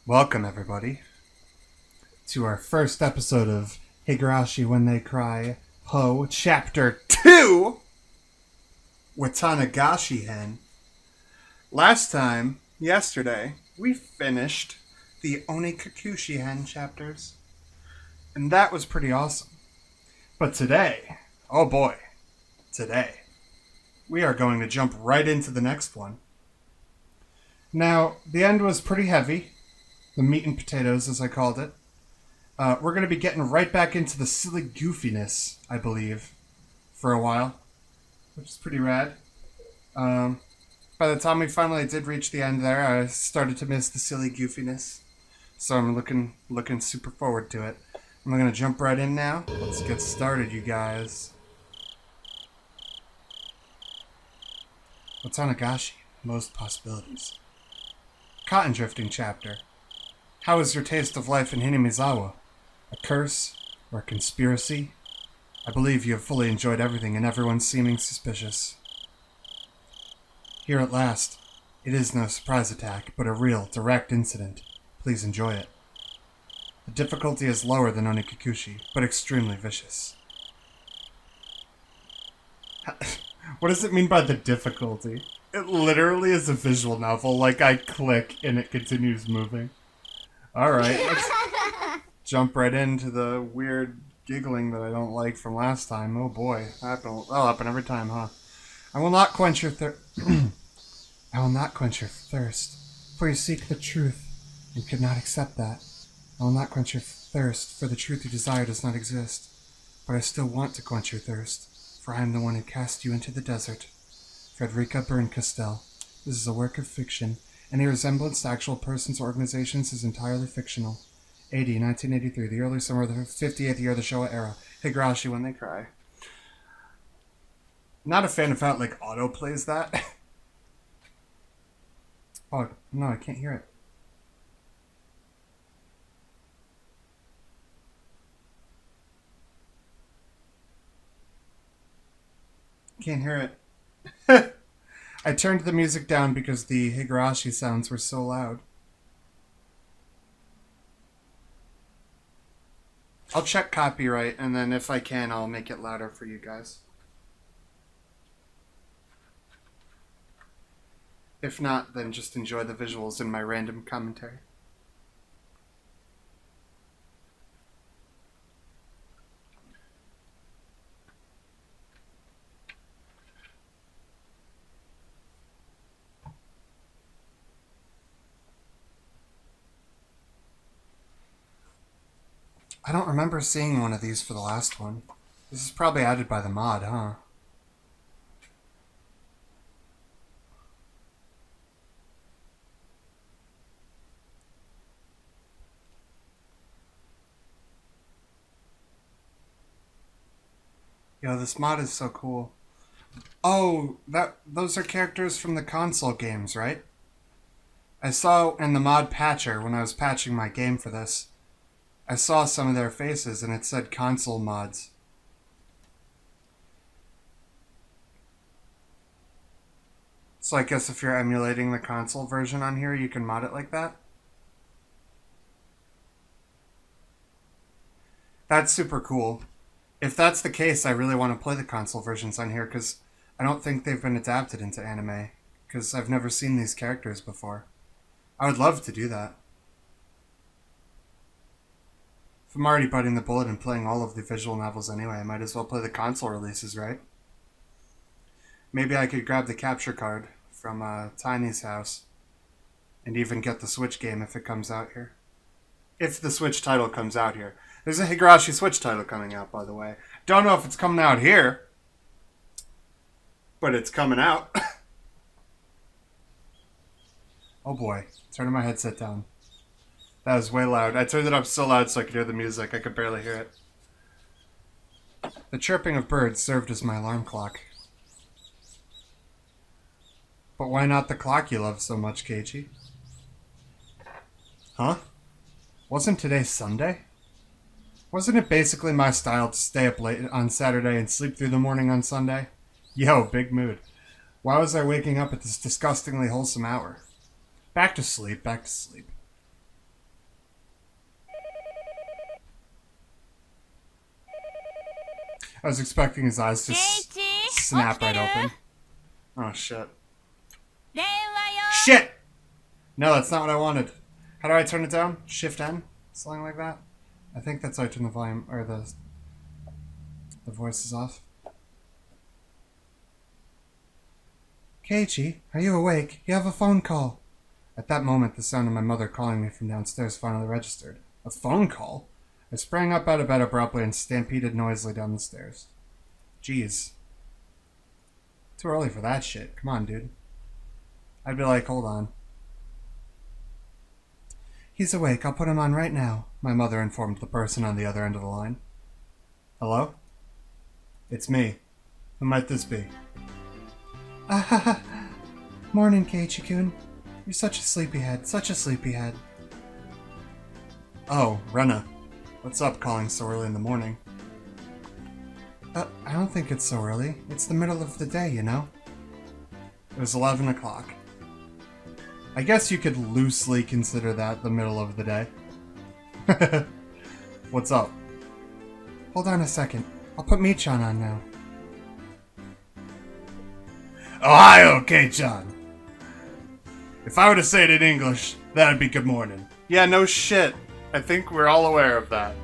Welcome, everybody, to our first episode of Higurashi When They Cry Ho, Ch.2 Watanagashi Hen. Last time, yesterday, we finished the Onikakushi Hen chapters, and that was pretty awesome. But today, oh boy, today, we are going to jump right into the next one. Now, the end was pretty heavy. The meat and potatoes, as I called it. We're going to be getting right back into the silly goofiness, I believe, for a while, which is pretty rad. By the time we finally did reach the end there, I started to miss the silly goofiness, so I'm looking super forward to it. I'm going to jump right in now. Let's get started, you guys. Watanagashi, most possibilities. Cotton drifting chapter. How is your taste of life in Hinamizawa? A curse or a conspiracy? I believe you have fully enjoyed everything and everyone seeming suspicious. Here at last. It is no surprise attack, but a real, direct incident. Please enjoy it. The difficulty is lower than Onikakushi, but extremely vicious. What does it mean by the difficulty? It literally is a visual novel, like I click and it continues moving. Alright, let's jump right into the weird giggling that I don't like from last time. Oh boy, that'll happen every time, huh? I will not quench your I will not quench your thirst, for you seek the truth, and could not accept that. I will not quench your thirst, for the truth you desire does not exist. But I still want to quench your thirst, for I am the one who cast you into the desert. Frederica Berncastel. This is a work of fiction. Any resemblance to actual persons or organizations is entirely fictional. AD 1983, the early summer of the 58th year of the Showa era. Higurashi When They Cry. Not a fan of how it like auto-plays that. Oh, no, I can't hear it. Can't hear it. I turned the music down because the Higurashi sounds were so loud. I'll check copyright, and then if I can, I'll make it louder for you guys. If not, then just enjoy the visuals in my random commentary. I don't remember seeing one of these for the last one. This is probably added by the mod, huh? Yo, this mod is so cool. Oh, those are characters from the console games, right? I saw in the mod patcher when I was patching my game for this. I saw some of their faces and it said console mods. So I guess if you're emulating the console version on here, you can mod it like that? That's super cool. If that's the case, I really want to play the console versions on here because I don't think they've been adapted into anime. Because I've never seen these characters before. I would love to do that. If I'm already biting the bullet and playing all of the visual novels anyway, I might as well play the console releases, right? Maybe I could grab the capture card from Tiny's house and even get the Switch game if it comes out here. If the Switch title comes out here. There's a Higurashi Switch title coming out, by the way. Don't know if it's coming out here, but it's coming out. Oh boy, turning my headset down. That was way loud. I turned it up so loud so I could hear the music. I could barely hear it. The chirping of birds served as my alarm clock. But why not the clock you love so much, Keiichi? Huh? Wasn't today Sunday? Wasn't it basically my style to stay up late on Saturday and sleep through the morning on Sunday? Yo, big mood. Why was I waking up at this disgustingly wholesome hour? Back to sleep, back to sleep. I was expecting his eyes to snap right open. Oh, shit. Shit! No, that's not what I wanted. How do I turn it down? Shift N? Something like that? I think that's how I turn the volume, or the voice is off. Keiichi, are you awake? You have a phone call. At that moment, the sound of my mother calling me from downstairs finally registered. A phone call? I sprang up out of bed abruptly and stampeded noisily down the stairs. Jeez. Too early for that shit. Come on, dude. I'd be like, hold on. He's awake. I'll put him on right now, my mother informed the person on the other end of the line. Hello? It's me. Who might this be? Morning, Keiichi-kun. You're such a sleepyhead, such a sleepyhead. Oh, Rena. What's up calling so early in the morning? I don't think it's so early. It's the middle of the day, you know? It was 11 o'clock. I guess you could loosely consider that the middle of the day. What's up? Hold on a second. I'll put Michan on now. Ohio, Kei-chan! If I were to say it in English, that'd be good morning. Yeah, no shit. I think we're all aware of that.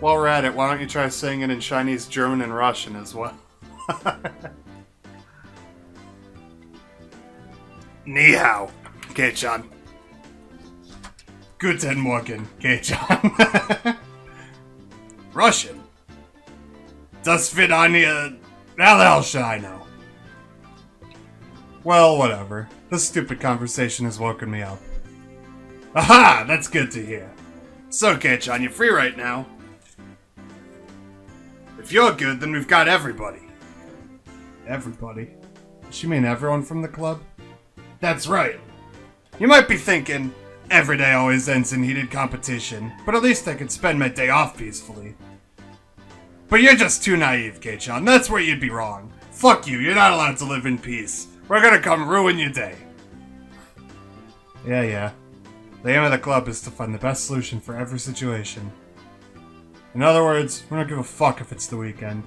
While we're at it, why don't you try saying it in Chinese, German, and Russian as well? Ni hao, Kei-chan. Guten Morgen, Kei-chan. Russian? Das wird eine... How the hell should I know? Well, whatever. This stupid conversation has woken me up. Aha! That's good to hear. So, Kei-chan, you're free right now. If you're good, then we've got everybody. Everybody? Does she mean everyone from the club? That's right. You might be thinking, every day always ends in heated competition, but at least I could spend my day off peacefully. But you're just too naive, Kei-chan. That's where you'd be wrong. Fuck you, you're not allowed to live in peace. We're gonna come ruin your day. Yeah. The aim of the club is to find the best solution for every situation. In other words, we don't give a fuck if it's the weekend.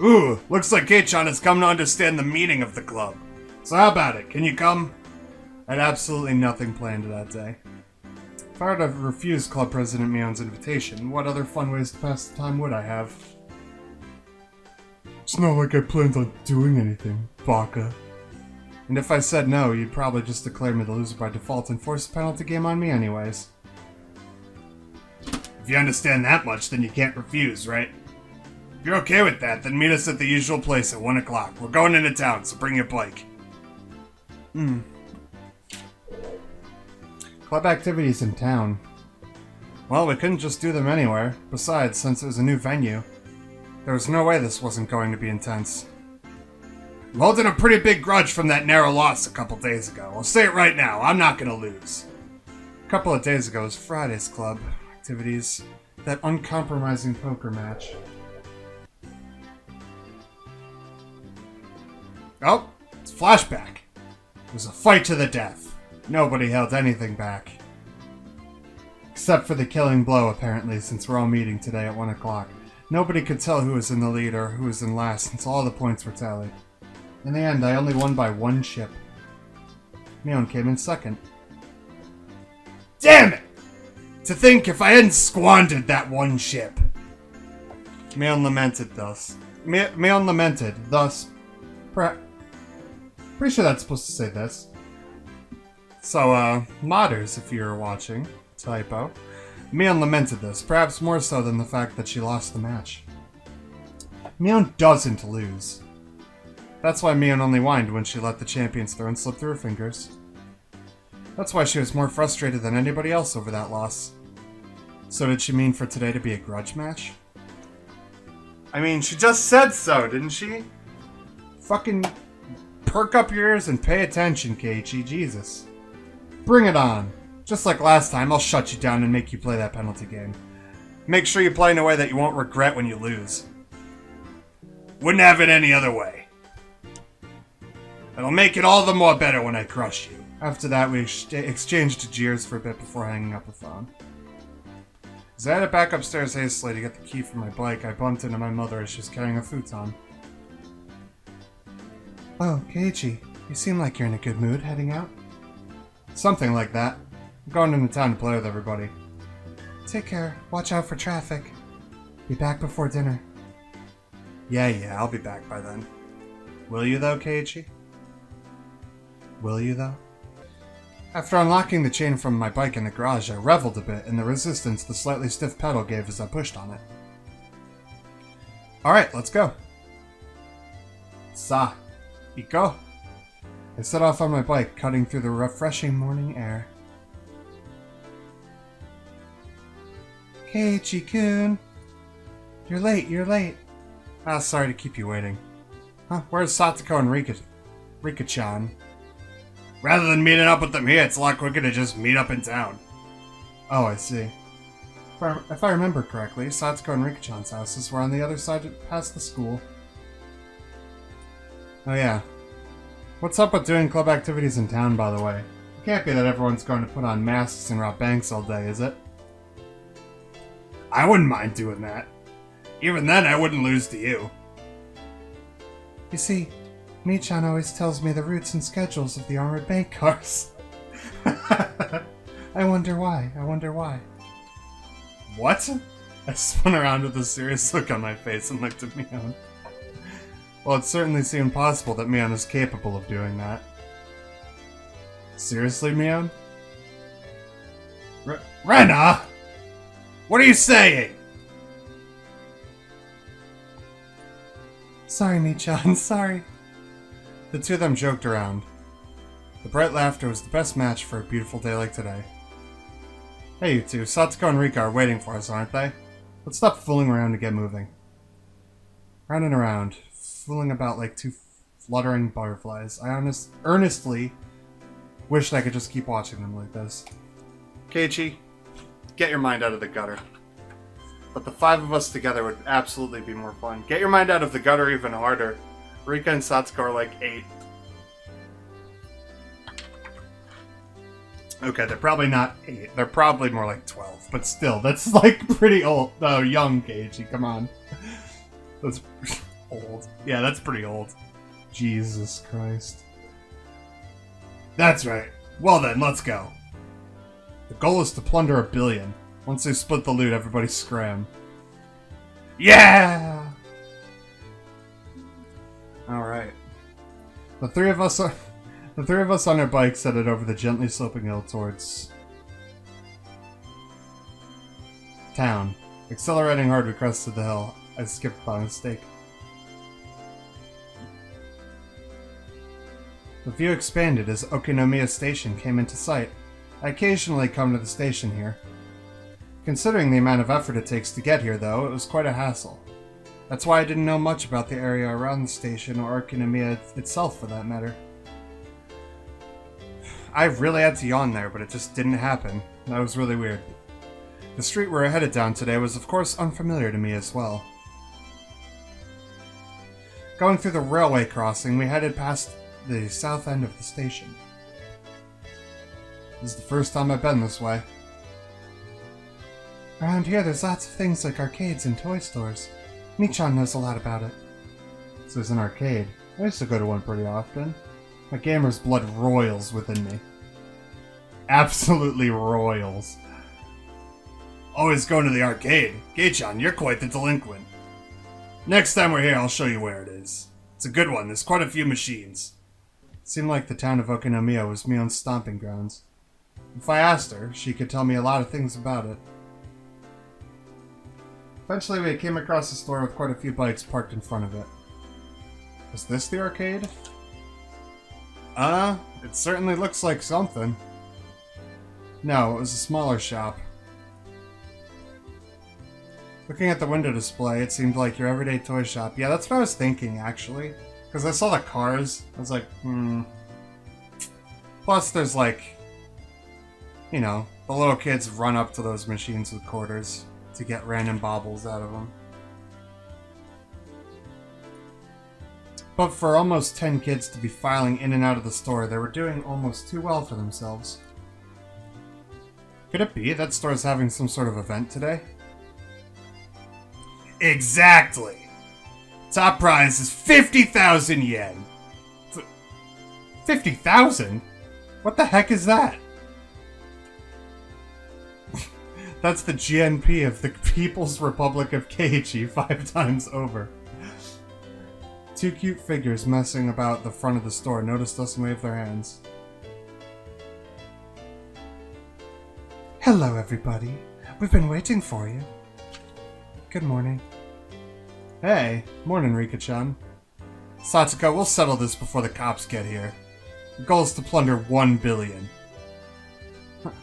Ooh, looks like Kei-chan has come to understand the meaning of the club. So how about it? Can you come? I had absolutely nothing planned that day. If I were to refuse Club President Mion's invitation, what other fun ways to pass the time would I have? It's not like I planned on doing anything, baka. And if I said no, you'd probably just declare me the loser by default and force a penalty game on me anyways. If you understand that much, then you can't refuse, right? If you're okay with that, then meet us at the usual place at 1 o'clock. We're going into town, so bring your bike. Club activities in town. Well, we couldn't just do them anywhere. Besides, since it was a new venue, there was no way this wasn't going to be intense. I'm holding a pretty big grudge from that narrow loss a couple days ago. I'll say it right now, I'm not gonna lose. A couple of days ago was Friday's club activities. That uncompromising poker match. Oh, it's flashback. It was a fight to the death. Nobody held anything back. Except for the killing blow, apparently, since we're all meeting today at 1 o'clock. Nobody could tell who was in the lead or who was in last, since all the points were tallied. In the end, I only won by 1 ship. Mion came in second. Damn it! To think if I hadn't squandered that 1 ship. Mion lamented thus. Mion lamented thus. Pretty sure that's supposed to say this. So, modders, if you're watching. Typo. Mion lamented this, perhaps more so than the fact that she lost the match. Mion doesn't lose. That's why Mion only whined when she let the champion's throne slip through her fingers. That's why she was more frustrated than anybody else over that loss. So did she mean for today to be a grudge match? I mean, she just said so, didn't she? Fucking perk up your ears and pay attention, Keiichi, Jesus. Bring it on. Just like last time, I'll shut you down and make you play that penalty game. Make sure you play in a way that you won't regret when you lose. Wouldn't have it any other way. It'll make it all the more better when I crush you. After that, we exchanged jeers for a bit before hanging up the phone. As I headed back upstairs hastily to get the key for my bike, I bumped into my mother as she was carrying a futon. Oh, Keiichi, you seem like you're in a good mood heading out. Something like that. I'm going into town to play with everybody. Take care. Watch out for traffic. Be back before dinner. Yeah, I'll be back by then. Will you though, Keiichi? Will you though? After unlocking the chain from my bike in the garage, I reveled a bit in the resistance the slightly stiff pedal gave as I pushed on it. Alright, let's go. Sa, Iko. I set off on my bike, cutting through the refreshing morning air. Keiichi-kun! You're late. Ah, sorry to keep you waiting. Huh, where's Satoko and Rika-chan? Rather than meeting up with them here, it's a lot quicker to just meet up in town. Oh, I see. If I remember correctly, Satoko and Rika-chan's houses were on the other side past the school. Oh yeah. What's up with doing club activities in town, by the way? It can't be that everyone's going to put on masks and rob banks all day, is it? I wouldn't mind doing that. Even then, I wouldn't lose to you. You see, Mi-chan always tells me the routes and schedules of the armored bank cars. I wonder why. What? I spun around with a serious look on my face and looked at Mion. Well, it certainly seemed possible that Mion is capable of doing that. Seriously, Mion? Rena! What are you saying? Sorry, Mi-chan, sorry. The two of them joked around. The bright laughter was the best match for a beautiful day like today. Hey, you two, Satoko and Rika are waiting for us, aren't they? Let's stop fooling around and get moving. Round and around, fooling about like two fluttering butterflies. I earnestly wished I could just keep watching them like this. Keiichi, get your mind out of the gutter. But the five of us together would absolutely be more fun. Get your mind out of the gutter even harder. Rika and Satsuko are like 8. Okay, they're probably not 8. They're probably more like 12. But still, that's like pretty old. Oh, young Keiichi, come on. That's old. Yeah, that's pretty old. Jesus Christ. That's right. Well then, let's go. The goal is to plunder 1 billion. Once they split the loot, everybody scram. Yeah! Alright. The three of us on our bikes headed over the gently sloping hill towards town. Accelerating hard, we crested the hill. I skipped by mistake. The view expanded as Okinomiya Station came into sight. I occasionally come to the station here. Considering the amount of effort it takes to get here, though, it was quite a hassle. That's why I didn't know much about the area around the station, or Okinomiya itself, for that matter. I really had to yawn there, but it just didn't happen. That was really weird. The street we're headed down today was, of course, unfamiliar to me as well. Going through the railway crossing, we headed past the south end of the station. This is the first time I've been this way. Around here, there's lots of things like arcades and toy stores. Mi-chan knows a lot about it. So there's an arcade. I used to go to one pretty often. My gamer's blood roils within me. Absolutely roils. Always going to the arcade. Gei-chan, you're quite the delinquent. Next time we're here, I'll show you where it is. It's a good one. There's quite a few machines. It seemed like the town of Okinomiya was Mion's stomping grounds. If I asked her, she could tell me a lot of things about it. Eventually, we came across a store with quite a few bikes parked in front of it. Was this the arcade? It certainly looks like something. No, it was a smaller shop. Looking at the window display, it seemed like your everyday toy shop. Yeah, that's what I was thinking, actually. Because I saw the cars. I was like, Plus, there's like, you know, the little kids run up to those machines with quarters to get random baubles out of them. But for almost 10 kids to be filing in and out of the store, they were doing almost too well for themselves. Could it be that store's having some sort of event today? Exactly! Top prize is 50,000 yen! 50,000? What the heck is that? That's the GNP of the People's Republic of Keiichi 5 times over. 2 cute figures messing about the front of the store noticed us and waved their hands. Hello, everybody. We've been waiting for you. Good morning. Hey, morning, Rika-chan. Satsuko, we'll settle this before the cops get here. The goal is to plunder 1 billion.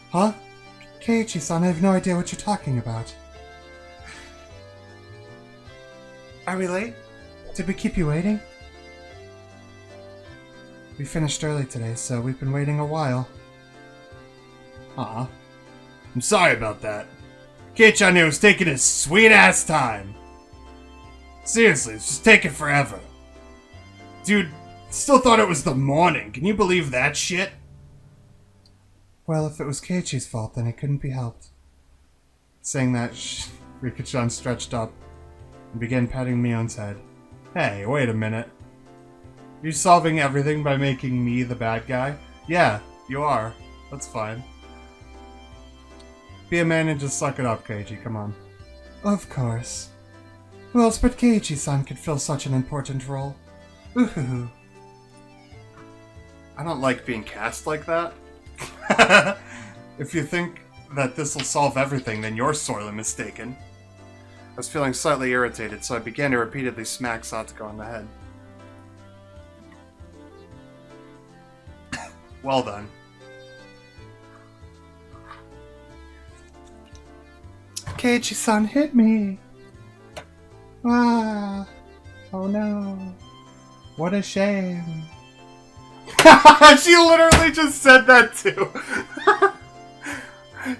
Huh? Keiichi-san, I have no idea what you're talking about. Are we late? Did we keep you waiting? We finished early today, so we've been waiting a while. Aw. I'm sorry about that. Kei-chan here was taking his sweet-ass time. Seriously, it's just taking forever. Dude, still thought it was the morning. Can you believe that shit? Well, if it was Keiichi's fault, then it couldn't be helped. Saying that, Rika-chan stretched up and began patting Mion's head. Hey, wait a minute. You solving everything by making me the bad guy? Yeah, you are. That's fine. Be a man and just suck it up, Keiichi, come on. Of course. Who else but Keiichi-san could fill such an important role? Ooh. I don't like being cast like that. If you think that this will solve everything, then you're sorely mistaken. I was feeling slightly irritated, so I began to repeatedly smack Satsuko on the head. Well done. Keiichi-san hit me! Ah! Oh no. What a shame. She literally just said that too!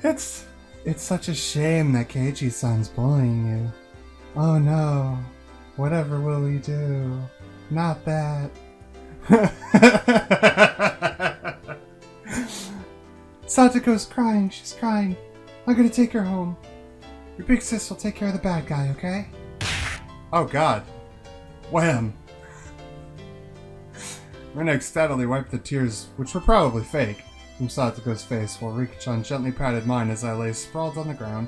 It's such a shame that Keiichi-san's bullying you. Oh no. Whatever will we do? Not that. Satsuko's crying. She's crying. I'm gonna take her home. Your big sis will take care of the bad guy, okay? Oh god. Wham. Rena ecstatically wiped the tears, which were probably fake, from Satsuko's face, while Rika-chan gently patted mine as I lay sprawled on the ground.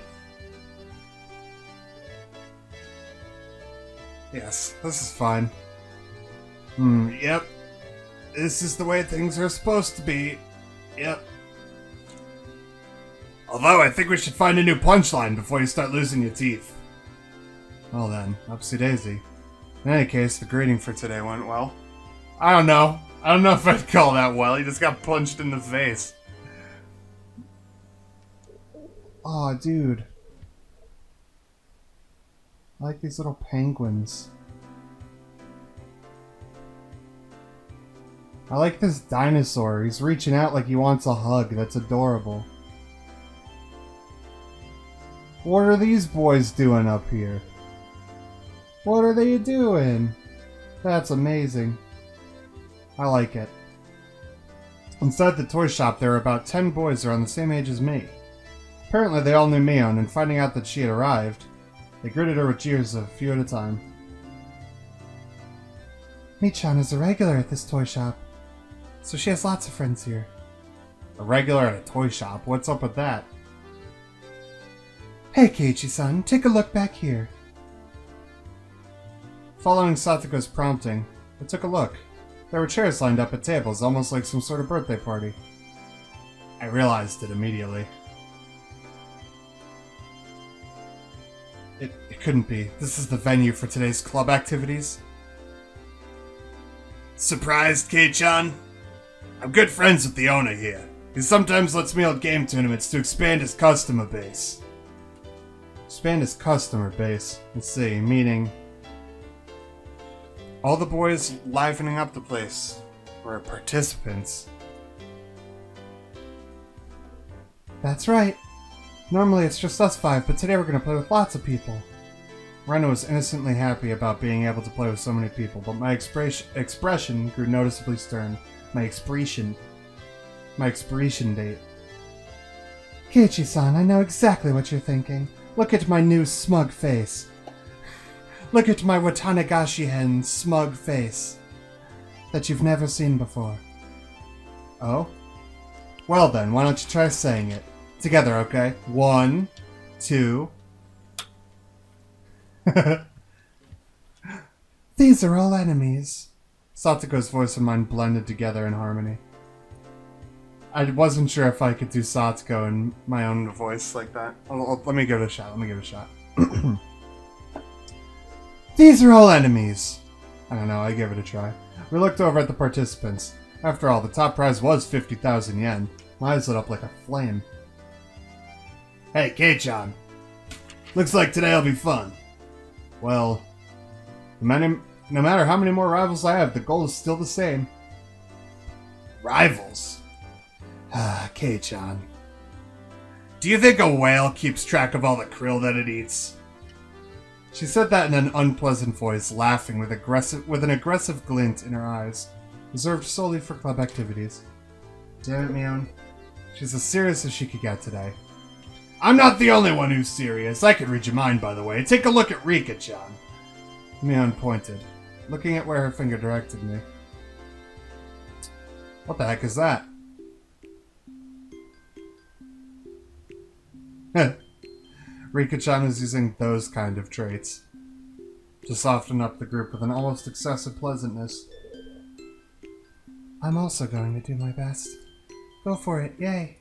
Yes, this is fine. Yep. This is the way things are supposed to be. Yep. Although, I think we should find a new punchline before you start losing your teeth. Well then, upsy daisy. In any case, the greeting for today went well. I don't know. I don't know if I'd call that well. He just got punched in the face. Aw, dude. I like these little penguins. I like this dinosaur. He's reaching out like he wants a hug. That's adorable. What are these boys doing up here? What are they doing? That's amazing. I like it. Inside the toy shop, there were about 10 boys around the same age as me. Apparently they all knew Mion, and finding out that she had arrived, they greeted her with jeers a few at a time. Mi-chan is a regular at this toy shop, so she has lots of friends here. A regular at a toy shop? What's up with that? Hey Keiichi-san, take a look back here. Following Satsuko's prompting, I took a look. There were chairs lined up at tables, almost like some sort of birthday party. I realized it immediately. It couldn't be. This is the venue for today's club activities. Surprised, Kei-chan? I'm good friends with the owner here. He sometimes lets me hold game tournaments to expand his customer base. Expand his customer base? Let's see, meaning... all the boys livening up the place were participants. That's right. Normally it's just us 5, but today we're going to play with lots of people. Rena was innocently happy about being able to play with so many people, but my expression grew noticeably stern. My expression date. Keiichi-san, I know exactly what you're thinking. Look at my new smug face. Look at my Watanagashi hen's smug face. That you've never seen before. Oh? Well then, why don't you try saying it? Together, okay? 1, 2... These are all enemies. Satoko's voice and mine blended together in harmony. I wasn't sure if I could do Satoko in my own voice like that. Let me give it a shot. These are all enemies. I don't know, I gave it a try. We looked over at the participants. After all, the top prize was 50,000 yen. My eyes lit up like a flame. Hey, Kei-chan. Looks like today'll be fun. Well, no matter how many more rivals I have, the goal is still the same. Rivals? Ah, Kei-chan. Do you think a whale keeps track of all the krill that it eats? She said that in an unpleasant voice, laughing with an aggressive glint in her eyes, reserved solely for club activities. Damn it, Mion. She's as serious as she could get today. I'm not the only one who's serious. I can read your mind, by the way. Take a look at Rika-chan. Mion pointed, looking at where her finger directed me. What the heck is that? Rika-chan is using those kind of traits to soften up the group with an almost excessive pleasantness. I'm also going to do my best. Go for it, yay!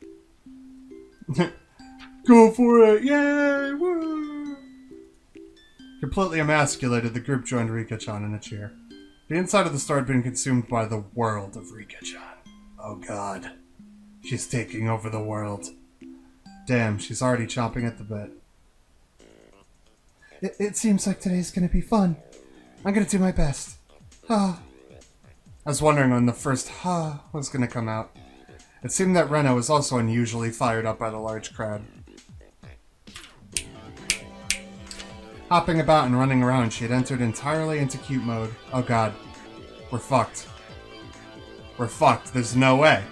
Go for it, yay! Woo! Completely emasculated, the group joined Rika-chan in a cheer. The inside of the store had been consumed by the world of Rika-chan. Oh god. She's taking over the world. Damn, she's already chomping at the bit. It seems like today's gonna be fun. I'm gonna do my best. Ha. I was wondering when the first ha was gonna come out. It seemed that Rena was also unusually fired up by the large crowd. Hopping about and running around, she had entered entirely into cute mode. Oh god. We're fucked. We're fucked. There's no way.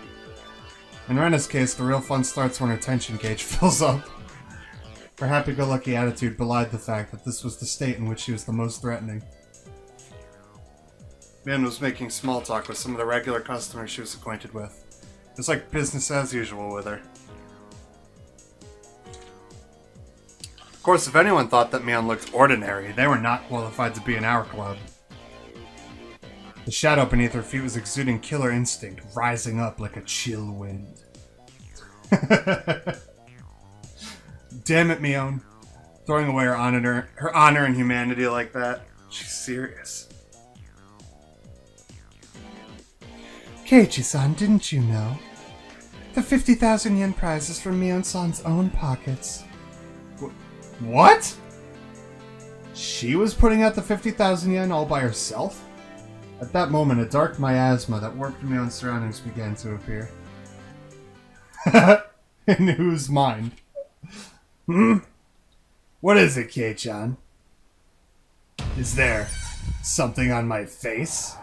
In Rena's case, the real fun starts when her tension gauge fills up. Her happy-go-lucky attitude belied the fact that this was the state in which she was the most threatening. Min was making small talk with some of the regular customers she was acquainted with. It was like business as usual with her. Of course, if anyone thought that Mion looked ordinary, they were not qualified to be in our club. The shadow beneath her feet was exuding killer instinct, rising up like a chill wind. Damn it, Mion. Throwing away her honor and humanity like that. She's serious. Keiichi-san, didn't you know? The 50,000 yen prize is from Mion-san's own pockets. What? She was putting out the 50,000 yen all by herself? At that moment, a dark miasma that warped Mion's surroundings began to appear. In whose mind? What is it, Kei-chan? Is there something on my face?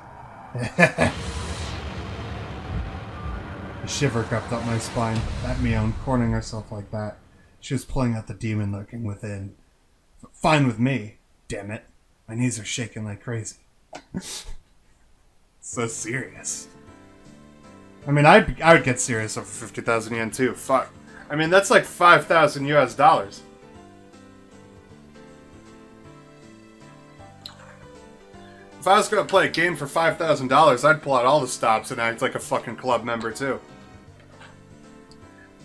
A shiver crept up my spine. That Mion, cornering herself like that. She was pulling out the demon lurking within. Fine with me, damn it. My knees are shaking like crazy. So serious. I mean, I would get serious over 50,000 yen too. Fuck. I mean, that's like 5,000 US dollars. If I was gonna play a game for $5,000, I'd pull out all the stops and act like a fucking club member too.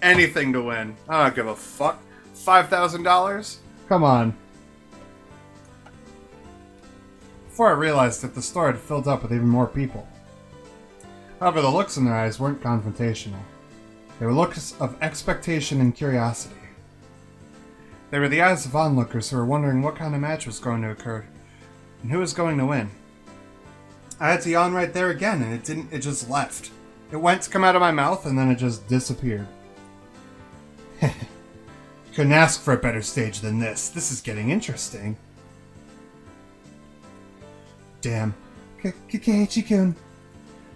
Anything to win. I don't give a fuck. $5,000? Come on. Before I realized that the store had filled up with even more people. However, the looks in their eyes weren't confrontational. They were looks of expectation and curiosity. They were the eyes of onlookers who were wondering what kind of match was going to occur and who was going to win. I had to yawn right there again, and it just left. It went to come out of my mouth, and then it just disappeared. Couldn't ask for a better stage than this. This is getting interesting. Damn. Keiichi-kun.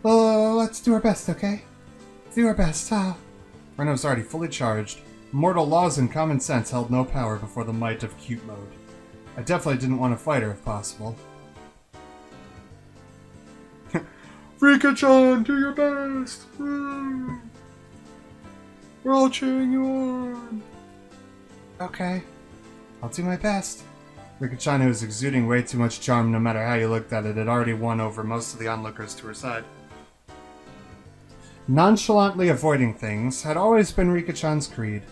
Well, let's do our best, okay? Do our best, huh? Rena was already fully charged, Mortal laws and common sense held no power before the might of cute mode. I definitely didn't want to fight her if possible. Rika-chan, do your best! We're all cheering you on! Okay, I'll do my best. Rika-chan, who was exuding way too much charm no matter how you looked at it, had already won over most of the onlookers to her side. Nonchalantly avoiding things had always been Rika-chan's creed,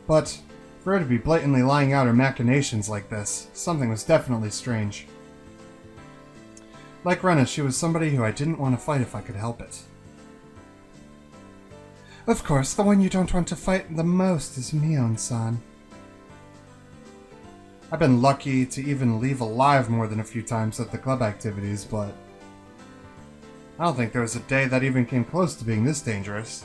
but for her to be blatantly lying out her machinations like this, something was definitely strange. Like Rena, she was somebody who I didn't want to fight if I could help it. Of course, the one you don't want to fight the most is Mion-san. I've been lucky to even leave alive more than a few times at the club activities, but I don't think there was a day that even came close to being this dangerous.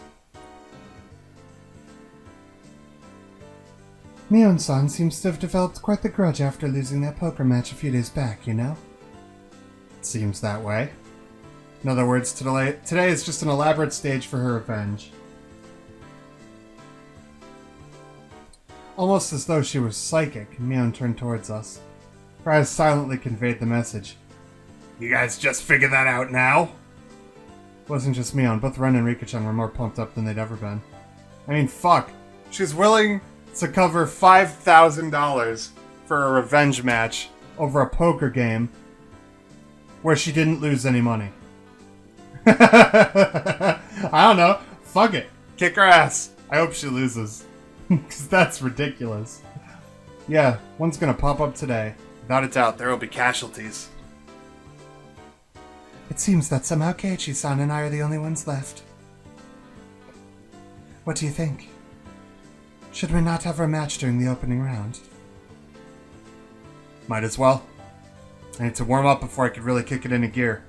Mion-san seems to have developed quite the grudge after losing that poker match a few days back, you know? It seems that way. In other words, today is just an elaborate stage for her revenge. Almost as though she was psychic, Mion turned towards us. Her eyes silently conveyed the message. You guys just figured that out now? It wasn't just Mion, both Ren and Rika-chan were more pumped up than they'd ever been. I mean, fuck. She's willing to cover $5,000 for a revenge match over a poker game where she didn't lose any money. I don't know. Fuck it. Kick her ass. I hope she loses. Because that's ridiculous. Yeah, one's gonna pop up today. Without a doubt, there will be casualties. It seems that somehow Keiichi-san and I are the only ones left. What do you think? Should we not have our match during the opening round? Might as well. I need to warm up before I could really kick it into gear.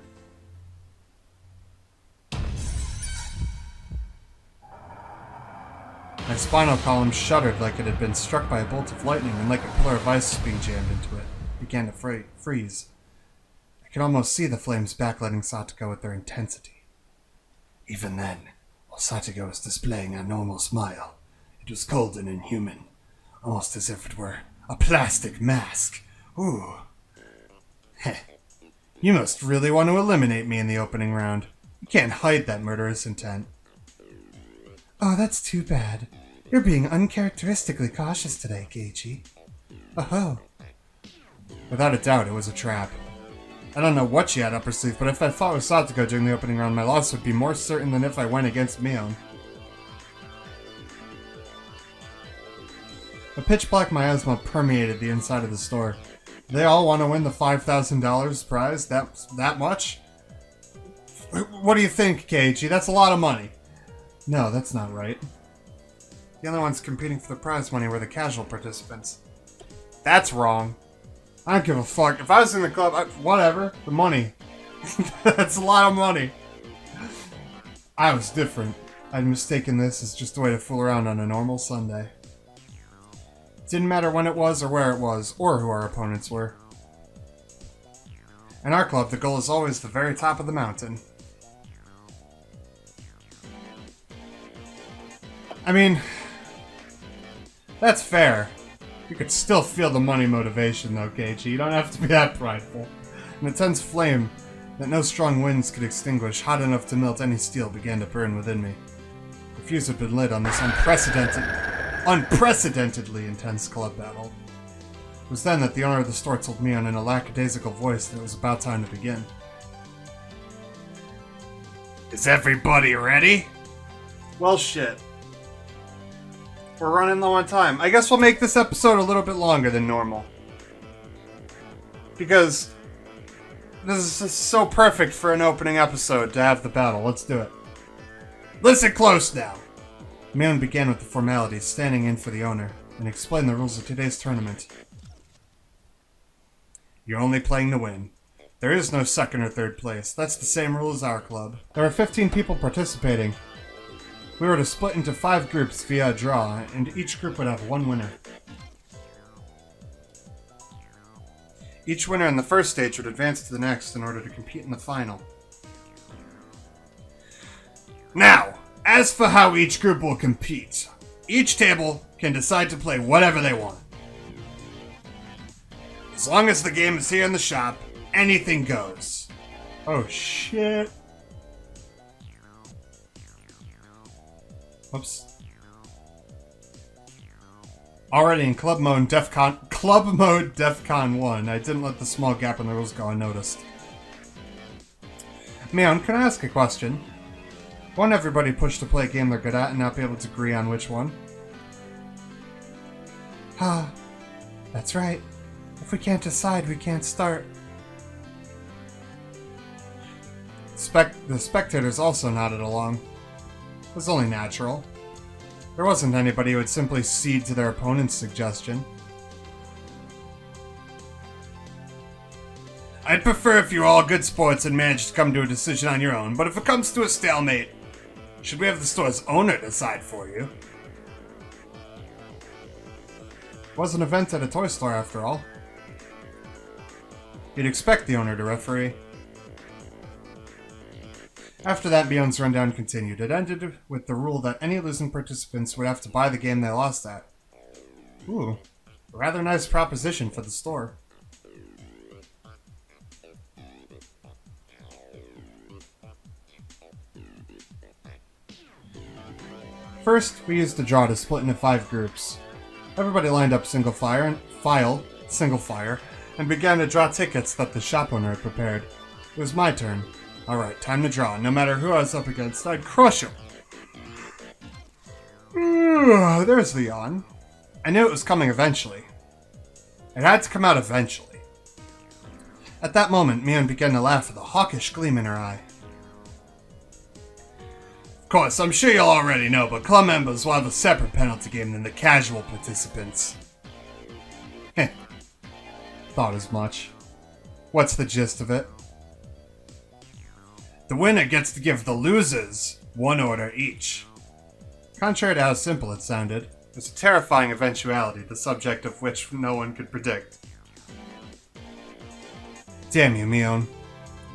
My spinal column shuddered like it had been struck by a bolt of lightning, and like a pillar of ice being jammed into it, began to freeze. I could almost see the flames backlighting Satoko with their intensity. Even then, while Satoko was displaying a normal smile, it was cold and inhuman, almost as if it were a plastic mask. Ooh. Heh. You must really want to eliminate me in the opening round. You can't hide that murderous intent. Oh, that's too bad. You're being uncharacteristically cautious today, Keiichi. Oh. Without a doubt, it was a trap. I don't know what she had up her sleeve, but if I fought with Satoko during the opening round, my loss would be more certain than if I went against Mion. A pitch-black miasma permeated the inside of the store. They all want to win the $5,000 prize? That much? What do you think, Keiichi? That's a lot of money. No, that's not right. The other ones competing for the prize money were the casual participants. That's wrong. I don't give a fuck. If I was in the club, whatever. The money. That's a lot of money. I was different. I'd mistaken this as just a way to fool around on a normal Sunday. It didn't matter when it was or where it was, or who our opponents were. In our club, the goal is always the very top of the mountain. I mean, that's fair. You could still feel the money motivation though, Keiichi. You don't have to be that prideful. An intense flame that no strong winds could extinguish, hot enough to melt any steel, began to burn within me. The fuse had been lit on this unprecedentedly intense club battle. It was then that the owner of the store told me in a lackadaisical voice that it was about time to begin. Is everybody ready? Well, shit. We're running low on time. I guess we'll make this episode a little bit longer than normal. Because this is so perfect for an opening episode to have the battle. Let's do it. Listen close now. Mion began with the formalities, standing in for the owner, and explained the rules of today's tournament. You're only playing to win. There is no second or third place. That's the same rule as our club. There are 15 people participating. We were to split into 5 groups via a draw, and each group would have 1 winner. Each winner in the first stage would advance to the next in order to compete in the final. Now, as for how each group will compete, Each table can decide to play whatever they want. As long as the game is here in the shop, anything goes. Oh shit. Whoops. Already in Club Mode DEFCON 1, I didn't let the small gap in the rules go unnoticed. Mion, can I ask a question? Won't everybody push to play a game they're good at and not be able to agree on which one? Ah, that's right. If we can't decide, we can't start. The spectators also nodded along. It was only natural. There wasn't anybody who would simply cede to their opponent's suggestion. I'd prefer if you were all good sports and managed to come to a decision on your own, but if it comes to a stalemate, should we have the store's owner decide for you? It was an event at a toy store, after all. You'd expect the owner to referee. After that, Mion's rundown continued. It ended with the rule that any losing participants would have to buy the game they lost at. Ooh, a rather nice proposition for the store. First, we used the draw to split into 5 groups. Everybody lined up single file, and began to draw tickets that the shop owner had prepared. It was my turn. Alright, time to draw. No matter who I was up against, I'd crush him. There's the yawn. I knew it was coming eventually. It had to come out eventually. At that moment, Mion began to laugh with a hawkish gleam in her eye. Of course, I'm sure you'll already know, but club members will have a separate penalty game than the casual participants. Heh. Thought as much. What's the gist of it? The winner gets to give the losers 1 order each. Contrary to how simple it sounded, it was a terrifying eventuality, the subject of which no one could predict. Damn you, Mion.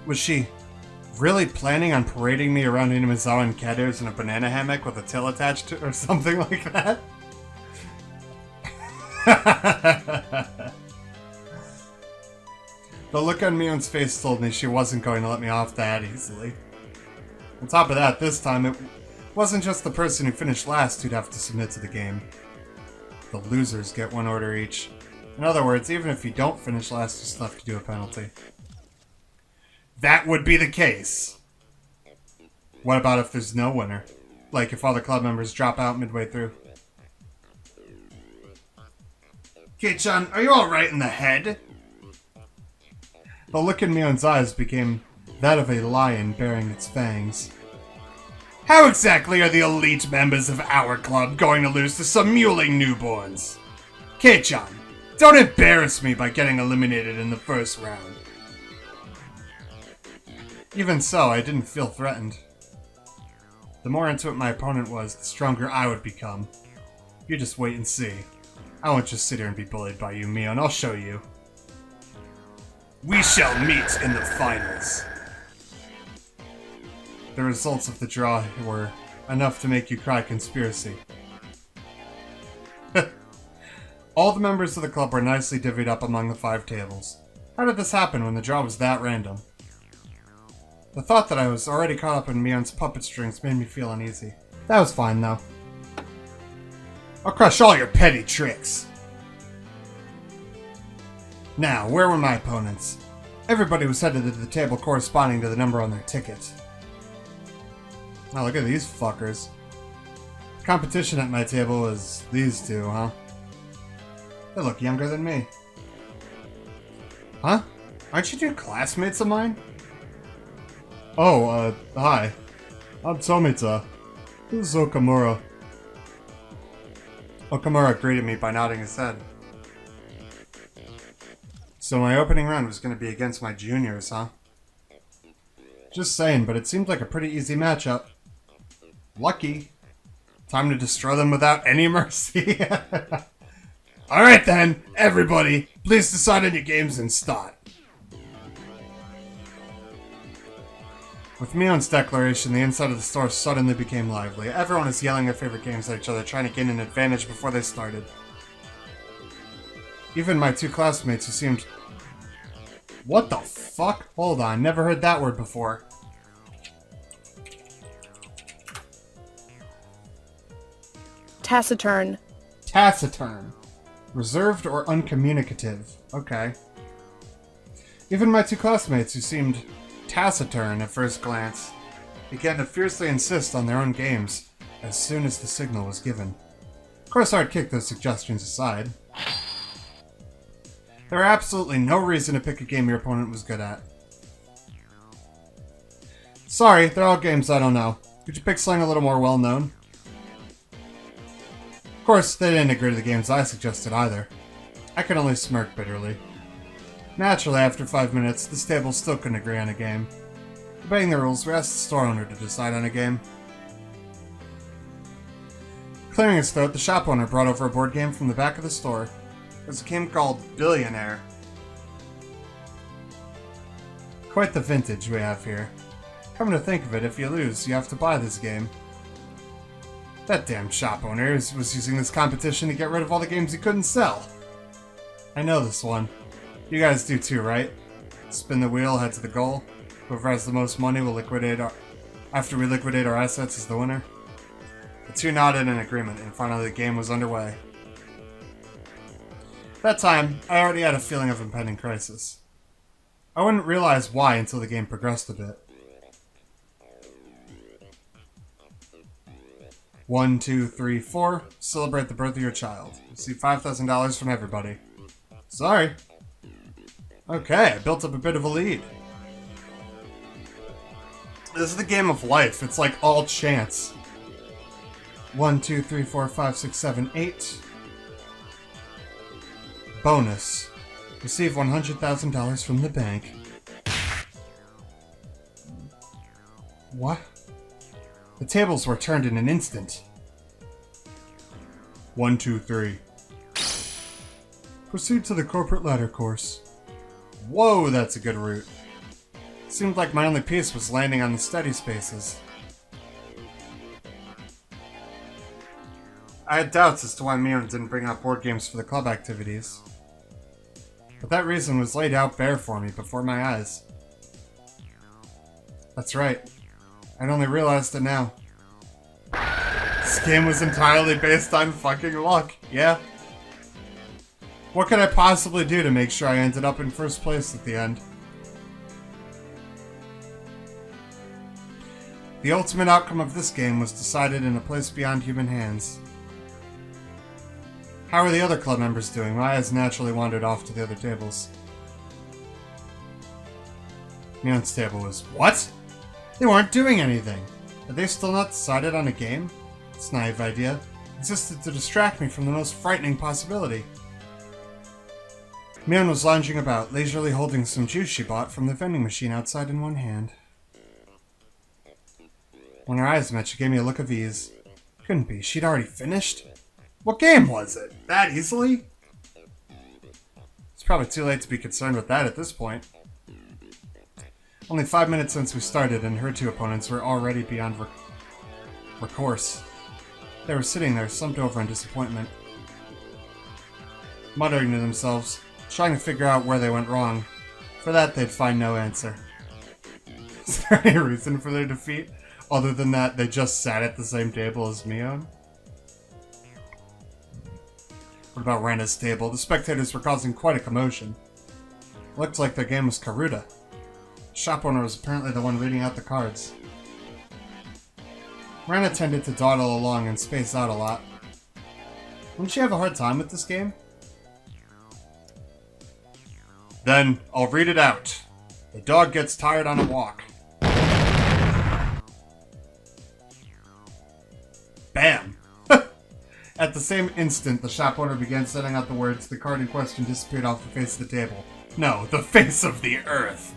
Was she really planning on parading me around Inamizawa and Kado's in a banana hammock with a tail attached to it or something like that? The look on Mion's face told me she wasn't going to let me off that easily. On top of that, this time, it wasn't just the person who finished last who'd have to submit to the game. The losers get 1 order each. In other words, even if you don't finish last, you still have to do a penalty. That would be the case. What about if there's no winner? Like if all the club members drop out midway through? Kei-chan, are you alright in the head? The look in Mion's eyes became that of a lion bearing its fangs. How exactly are the elite members of our club going to lose to some mewling newborns? Kei-chan, don't embarrass me by getting eliminated in the first round. Even so, I didn't feel threatened. The more into it my opponent was, the stronger I would become. You just wait and see. I won't just sit here and be bullied by you, Mion. I'll show you. We shall meet in the finals. The results of the draw were enough to make you cry conspiracy. All the members of the club were nicely divvied up among the 5 tables. How did this happen when the draw was that random? The thought that I was already caught up in Mion's puppet strings made me feel uneasy. That was fine, though. I'll crush all your petty tricks. Now, where were my opponents? Everybody was headed to the table corresponding to the number on their ticket. Oh, look at these fuckers. Competition at my table was these two, huh? They look younger than me. Huh? Aren't you two classmates of mine? Oh, hi. I'm Tomita. This is Okamura. Okamura greeted me by nodding his head. So my opening round was going to be against my juniors, huh? Just saying, but it seemed like a pretty easy matchup. Lucky. Time to destroy them without any mercy. Alright then, everybody, please decide on your games and start. With Mion's declaration, the inside of the store suddenly became lively. Everyone is yelling their favorite games at each other, trying to gain an advantage before they started. Even my two classmates who seemed... What the fuck? Hold on, never heard that word before. Taciturn. Taciturn. Reserved or uncommunicative. Okay. Even my two classmates who seemed taciturn at first glance began to fiercely insist on their own games as soon as the signal was given. Of course, I'd kick those suggestions aside. There were absolutely no reason to pick a game your opponent was good at. Sorry, they're all games I don't know. Could you pick something a little more well-known? Of course, they didn't agree to the games I suggested either. I could only smirk bitterly. Naturally, after 5 minutes, this table still couldn't agree on a game. Obeying the rules, we asked the store owner to decide on a game. Clearing his throat, the shop owner brought over a board game from the back of the store. It was a game called Billionaire. Quite the vintage we have here. Come to think of it, if you lose, you have to buy this game. That damn shop owner was using this competition to get rid of all the games he couldn't sell. I know this one. You guys do too, right? Spin the wheel, head to the goal. Whoever has the most money will liquidate after we liquidate our assets is the winner. The two nodded in agreement, and finally the game was underway. That time, I already had a feeling of impending crisis. I wouldn't realize why until the game progressed a bit. 1, 2, 3, 4. Celebrate the birth of your child. Receive $5,000 from everybody. Sorry. Okay, I built up a bit of a lead. This is the game of life. It's like all chance. 1, 2, 3, 4, 5, 6, 7, 8. Bonus. Receive $100,000 from the bank. What? The tables were turned in an instant. 1, 2, 3. Proceed to the corporate ladder course. Whoa, that's a good route. Seemed like my only piece was landing on the study spaces. I had doubts as to why Mion didn't bring out board games for the club activities. But that reason was laid out bare for me before my eyes. That's right. I'd only realized it now. This game was entirely based on fucking luck, yeah? What could I possibly do to make sure I ended up in first place at the end? The ultimate outcome of this game was decided in a place beyond human hands. How are the other club members doing? My eyes naturally wandered off to the other tables. Mion's table was, what? They weren't doing anything. Are they still not decided on a game? It's a naive idea. Existed to distract me from the most frightening possibility. Mion was lounging about, leisurely holding some juice she bought from the vending machine outside in one hand. When our eyes met, she gave me a look of ease. Couldn't be. She'd already finished? What game was it? That easily? It's probably too late to be concerned with that at this point. Only 5 minutes since we started, and her two opponents were already beyond recourse. They were sitting there, slumped over in disappointment, muttering to themselves, trying to figure out where they went wrong. For that, they'd find no answer. Is there any reason for their defeat, other than that they just sat at the same table as Mion? What about Rena's table? The spectators were causing quite a commotion. It looked like their game was Karuta. The shop owner was apparently the one reading out the cards. Rena tended to dawdle along and space out a lot. Wouldn't she have a hard time with this game? Then, I'll read it out. The dog gets tired on a walk. Bam! At the same instant, the shop owner began setting out the words. The card in question disappeared off the face of the table. No, the face of the earth!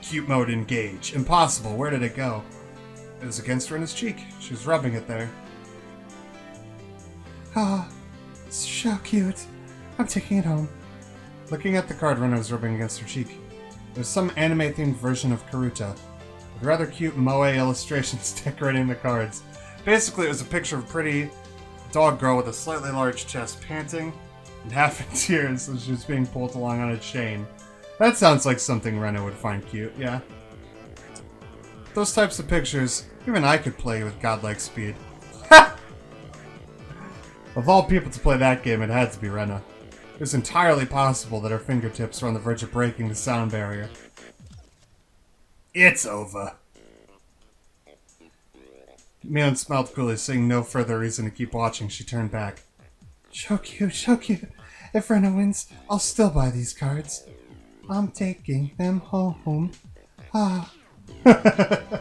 Cute mode engage. Impossible. Where did it go? It was against Rena's cheek. She was rubbing it there. Ah, so cute. I'm taking it home. Looking at the card Rena was rubbing against her cheek. It was some anime-themed version of Karuta. with rather cute moe illustrations decorating the cards. Basically, it was a picture of a pretty dog girl with a slightly large chest panting and half in tears as she was being pulled along on a chain. That sounds like something Rena would find cute, yeah. Those types of pictures, even I could play with godlike speed. Ha! Of all people to play that game, it had to be Rena. It was entirely possible that her fingertips were on the verge of breaking the sound barrier. It's over. Mion smiled coolly, seeing no further reason to keep watching. She turned back. So cute, so cute. If Rena wins, I'll still buy these cards. I'm taking them home. Ah. After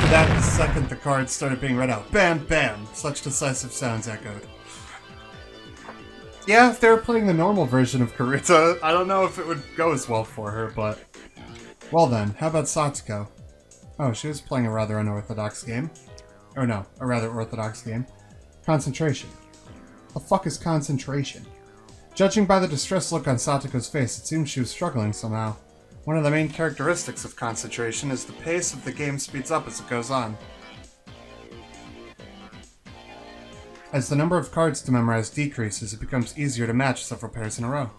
that, the second the cards started being read out, bam, bam, such decisive sounds echoed. Yeah, if they were playing the normal version of Karuta, I don't know if it would go as well for her, but... Well then, how about Satsuko? Oh, she was playing a rather unorthodox game. Or no, a rather orthodox game. Concentration. The fuck is concentration? Judging by the distressed look on Satuko's face, it seemed she was struggling somehow. One of the main characteristics of concentration is the pace of the game speeds up as it goes on. As the number of cards to memorize decreases, it becomes easier to match several pairs in a row.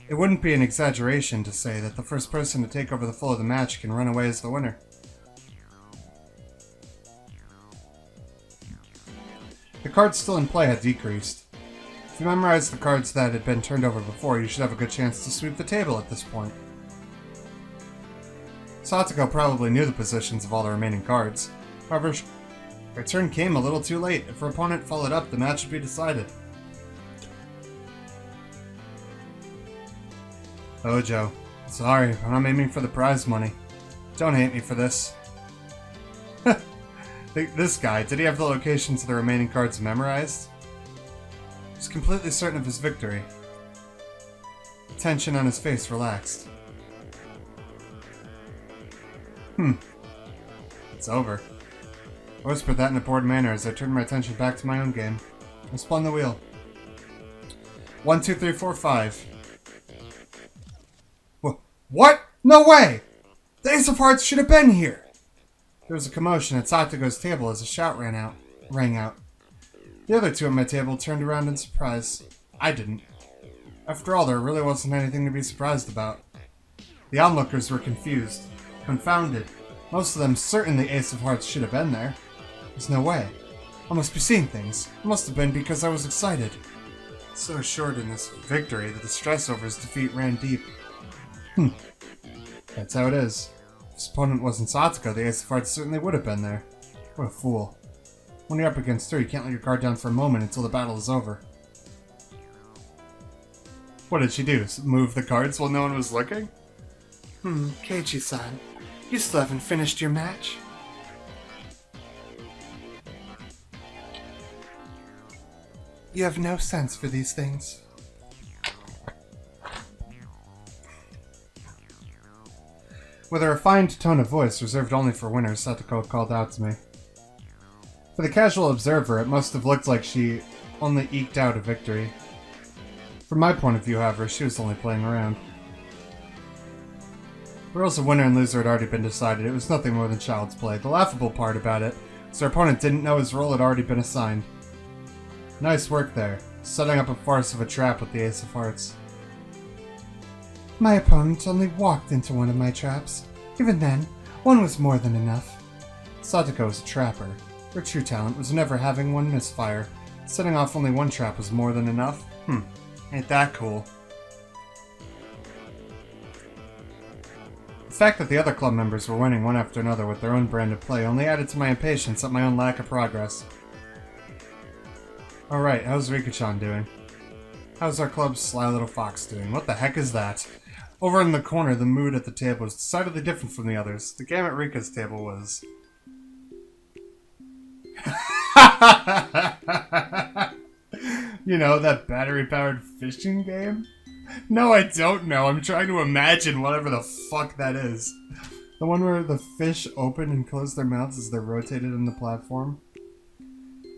It wouldn't be an exaggeration to say that the first person to take over the flow of the match can run away as the winner. The cards still in play had decreased. If you memorize the cards that had been turned over before, you should have a good chance to sweep the table at this point. Satsuko probably knew the positions of all the remaining cards. However, her turn came a little too late. If her opponent followed up, the match would be decided. Ojo, sorry, but I'm aiming for the prize money. Don't hate me for this. This guy, did he have the locations of the remaining cards memorized? He was completely certain of his victory. The tension on his face relaxed. It's over. I whispered that in a bored manner as I turned my attention back to my own game. I spun the wheel. 1, 2, 3, 4, 5. What? No way! The Ace of Hearts should have been here! There was a commotion at Satuko's table as a shout rang out. The other two at my table turned around in surprise. I didn't. After all, there really wasn't anything to be surprised about. The onlookers were confused, confounded. Most of them certain the Ace of Hearts should have been there. There's no way. I must be seeing things. It must have been because I was excited. So assured in this victory that the stress over his defeat ran deep. That's how it is. If his opponent wasn't Satsuko, the Ace of Hearts certainly would have been there. What a fool. When you're up against her, you can't let your guard down for a moment until the battle is over. What did she do? Move the cards while no one was looking? Keiichi-san, you still haven't finished your match. You have no sense for these things. With a refined tone of voice reserved only for winners, Satuko called out to me. For the casual observer, it must have looked like she only eked out a victory. From my point of view, however, she was only playing around. The rules of winner and loser had already been decided. It was nothing more than child's play. The laughable part about it was her opponent didn't know his role had already been assigned. Nice work there, setting up a farce of a trap with the Ace of Hearts. My opponent only walked into one of my traps. Even then, one was more than enough. Satuko was a trapper. Her true talent was never having one misfire. Setting off only one trap was more than enough? Ain't that cool. The fact that the other club members were winning one after another with their own brand of play only added to my impatience at my own lack of progress. Alright, how's Rika-chan doing? How's our club's sly little fox doing? What the heck is that? Over in the corner, the mood at the table was decidedly different from the others. The game at Rika's table was... You know, that battery-powered fishing game? No, I don't know. I'm trying to imagine whatever the fuck that is. The one where the fish open and close their mouths as they're rotated on the platform?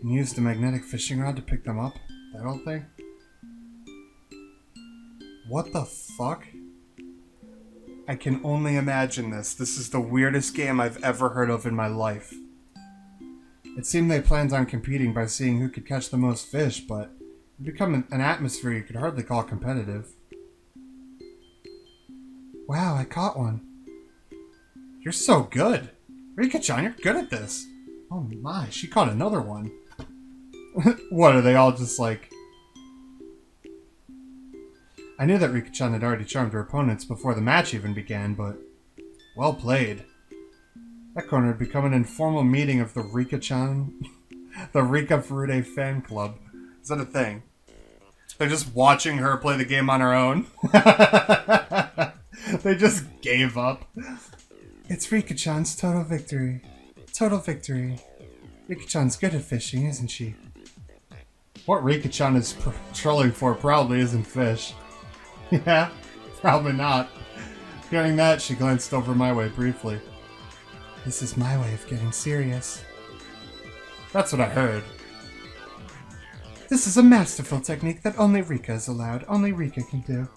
And used a magnetic fishing rod to pick them up? That old thing? What the fuck? I can only imagine this. This is the weirdest game I've ever heard of in my life. It seemed they planned on competing by seeing who could catch the most fish, but it became an atmosphere you could hardly call competitive. Wow, I caught one. You're so good. Rika-chan, you're good at this. Oh my, she caught another one. What, are they all just like... I knew that Rika-chan had already charmed her opponents before the match even began, but... well played. That corner had become an informal meeting of the Rika-chan... the Rika Furude fan club. Is that a thing? They're just watching her play the game on her own? They just gave up. It's Rika-chan's total victory. Total victory. Rika-chan's good at fishing, isn't she? What Rika-chan is trolling for probably isn't fish. Yeah, probably not. Hearing that, she glanced over my way briefly. This is my way of getting serious. That's what I heard. This is a masterful technique that only Rika is allowed. Only Rika can do.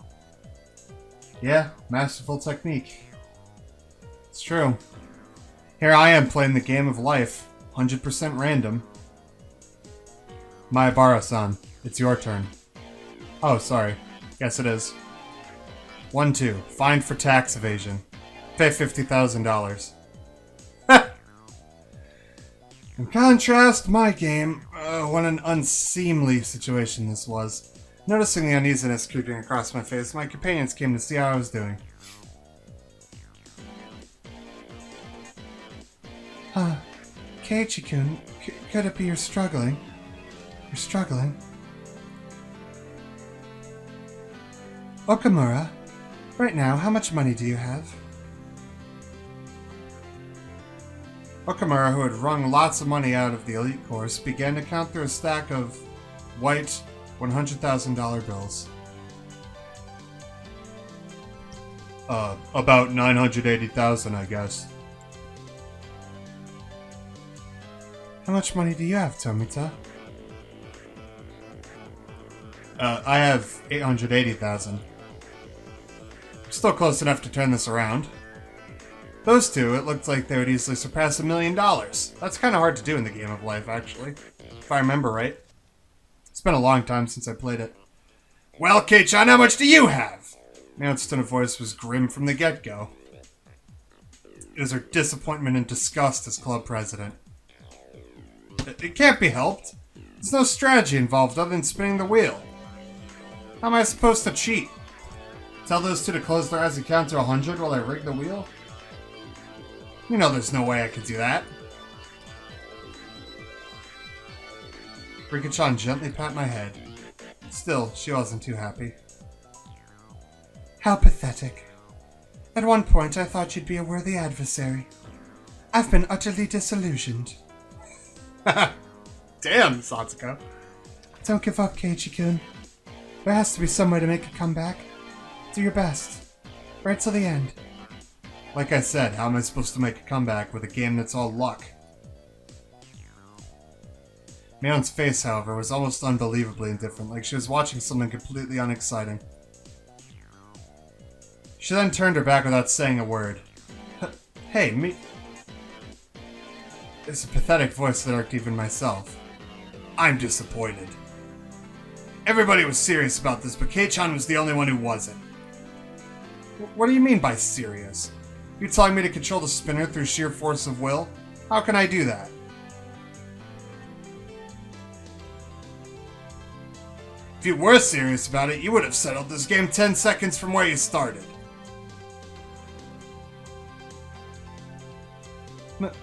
Yeah, masterful technique. It's true. Here I am playing the game of life. 100% random. Mayabara-san, it's your turn. Oh, sorry. Yes, it is. 1-2. Fined for tax evasion. Pay $50,000. In contrast, my game, what an unseemly situation this was. Noticing the uneasiness creeping across my face, my companions came to see how I was doing. Keiichi-kun, could it be you're struggling? You're struggling? Okamura, right now, how much money do you have? Okamura, who had wrung lots of money out of the elite course, began to count through a stack of white $100,000 bills. About 980,000, I guess. How much money do you have, Tomita? I have 880,000. Still close enough to turn this around. Those two, it looked like they would easily surpass $1 million. That's kind of hard to do in the game of life, actually. If I remember right. It's been a long time since I played it. Well, Kei-chan, how much do you have? Mion's tone of voice was grim from the get-go. It was her disappointment and disgust as club president. It can't be helped. There's no strategy involved other than spinning the wheel. How am I supposed to cheat? Tell those two to close their eyes and count to 100 while I rig the wheel? You know there's no way I could do that. Rika-chan gently pat my head. Still, she wasn't too happy. How pathetic. At one point I thought you'd be a worthy adversary. I've been utterly disillusioned. Damn, Satsuko. Don't give up, Keiichi-kun. There has to be some way to make a comeback. Do your best. Right till the end. Like I said, how am I supposed to make a comeback with a game that's all luck? Mion's face, however, was almost unbelievably indifferent, like she was watching something completely unexciting. She then turned her back without saying a word. Hey, me... It's a pathetic voice that irked even myself. I'm disappointed. Everybody was serious about this, but Kei-chan was the only one who wasn't. What do you mean by serious? You telling me to control the spinner through sheer force of will? How can I do that? If you were serious about it, you would have settled this game 10 seconds from where you started.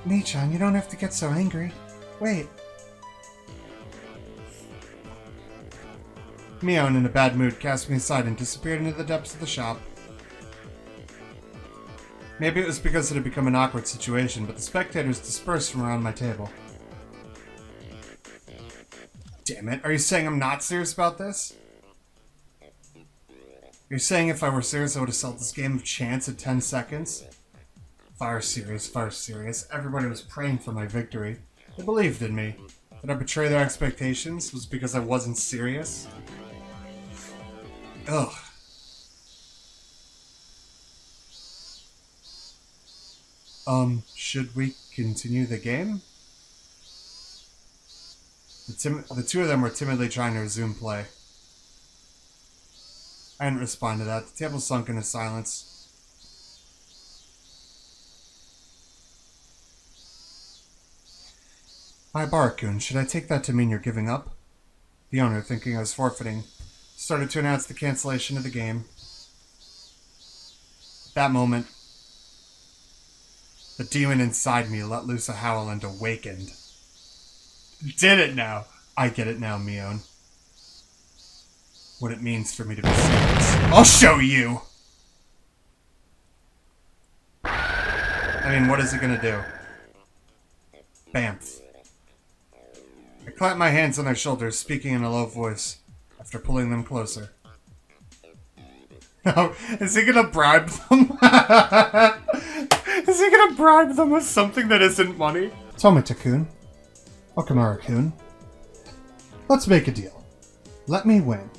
Mii-chan, you don't have to get so angry. Wait. Mion, in a bad mood, cast me aside and disappeared into the depths of the shop. Maybe it was because it had become an awkward situation, but the spectators dispersed from around my table. Damn it, are you saying I'm not serious about this? You're saying if I were serious I would have sold this game of chance at 10 seconds? If I were serious, everybody was praying for my victory. They believed in me. Did I betray their expectations? Was it because I wasn't serious? Ugh. Should we continue the game? The two of them were timidly trying to resume play. I didn't respond to that. The table sunk into silence. Hi, Barakun, should I take that to mean you're giving up? The owner, thinking I was forfeiting, started to announce the cancellation of the game. At that moment, the demon inside me let loose a howl and awakened. Did it now! I get it now, Mion. What it means for me to be serious. I'll show you! I mean, what is it gonna do? Bamf. I clapped my hands on their shoulders, speaking in a low voice, after pulling them closer. Oh, is he gonna bribe them? Is he gonna bribe them with something that isn't money? Tomita-kun. Okamura-kun. Let's make a deal. Let me win.